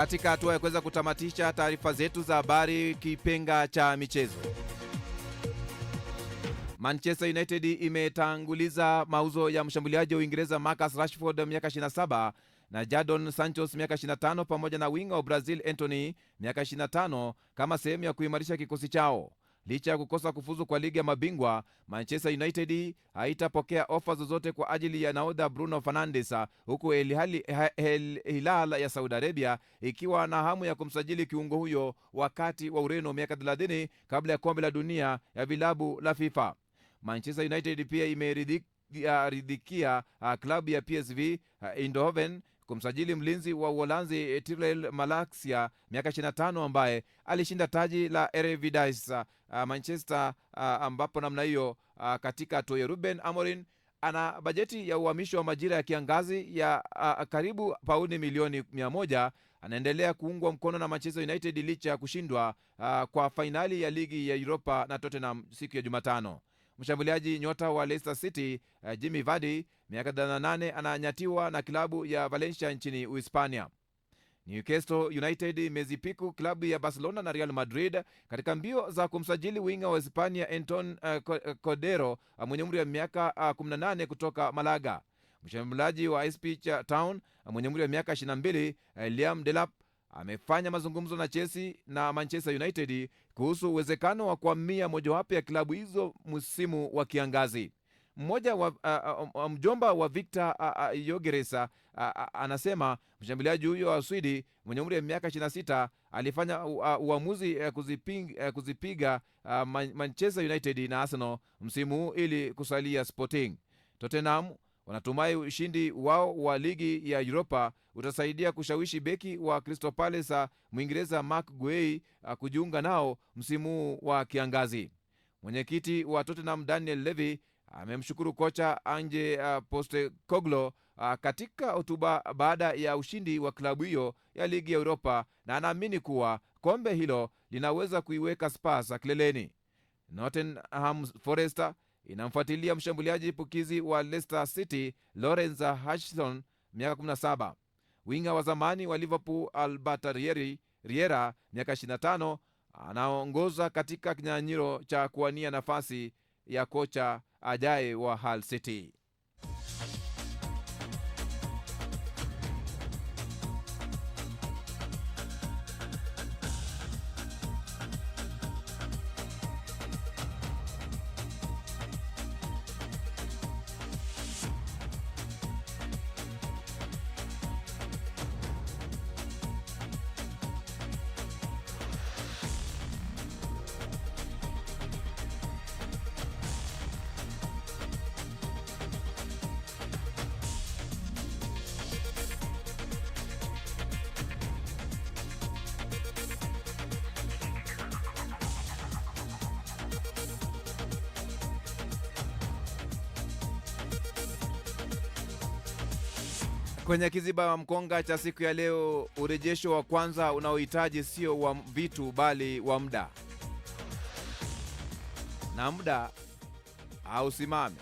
Katika hatua ya kuweza kutamatisha taarifa zetu za habari kipenga cha michezo, Manchester United imetanguliza mauzo ya mshambuliaji wa Uingereza Marcus Rashford miaka 27 na Jadon Sancho miaka 25 pamoja na winga wa Brazil Anthony miaka 25 kama sehemu ya kuimarisha kikosi chao. Licha ya kukosa kufuzu kwa ligi ya mabingwa, Manchester United haitapokea ofa zozote kwa ajili ya nahodha Bruno Fernandes, huku Hilal ya Saudi Arabia ikiwa na hamu ya kumsajili kiungo huyo wakati wa Ureno miaka 30 kabla ya kombe la dunia ya vilabu la FIFA. Manchester United pia imeridhikia klabu ya PSV Eindhoven kumsajili mlinzi wa Uholanzi Tyrell Malacia miaka 25 ambaye alishinda taji la Eredivisie Manchester, ambapo namna hiyo katika hatua. Ruben Amorim ana bajeti ya uhamisho wa majira ya kiangazi ya karibu pauni milioni 100. Anaendelea kuungwa mkono na Manchester United licha ya kushindwa kwa fainali ya ligi ya Europa na Tottenham siku ya Jumatano. Mshambuliaji nyota wa Leicester City Jimmy Vardy miaka 38 ananyatiwa na klabu ya Valencia nchini Uhispania. Newcastle United imezipiku klabu ya Barcelona na Real Madrid katika mbio za kumsajili winga wa Hispania Anton Cordero mwenye umri wa miaka 18 kutoka Malaga. Mshambuliaji wa Ipswich Town mwenye umri wa miaka 22 Liam Delap amefanya mazungumzo na Chelsea na Manchester United kuhusu uwezekano wa kuhamia mojawapo ya klabu hizo msimu wa kiangazi. Mjomba wa Victor Gyökeres anasema mshambuliaji huyo wa Sweden mwenye umri wa miaka 26 alifanya uamuzi kuzipiga Manchester United na Arsenal msimu huu ili kusalia Sporting. Tottenham wanatumai ushindi wao wa ligi ya Europa utasaidia kushawishi beki wa Crystal Palace Mwingereza Mark Guehi kujiunga nao msimu wa kiangazi. Mwenyekiti wa Tottenham Daniel Levy amemshukuru kocha Ange Postecoglou katika hotuba baada ya ushindi wa klabu hiyo ya ligi ya Europa, na anaamini kuwa kombe hilo linaweza kuiweka Spurs kileleni. Nottingham Forest inamfuatilia mshambuliaji pukizi wa Leicester City Lawrence Hutchinson miaka 17. Winga wa zamani wa Liverpool Albert Riera miaka 25 anaongoza katika kinyang'anyiro cha kuwania nafasi ya kocha ajaye wa Hull City. Kwenye kiziba mkonga cha siku ya leo, urejesho wa kwanza unaohitaji sio wa vitu bali wa muda. Na muda hausimami,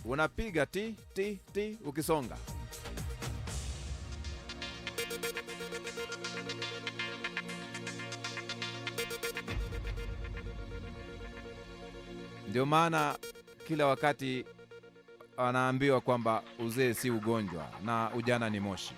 unapiga ti ti ti ukisonga. Ndio maana kila wakati anaambiwa kwamba uzee si ugonjwa na ujana ni moshi.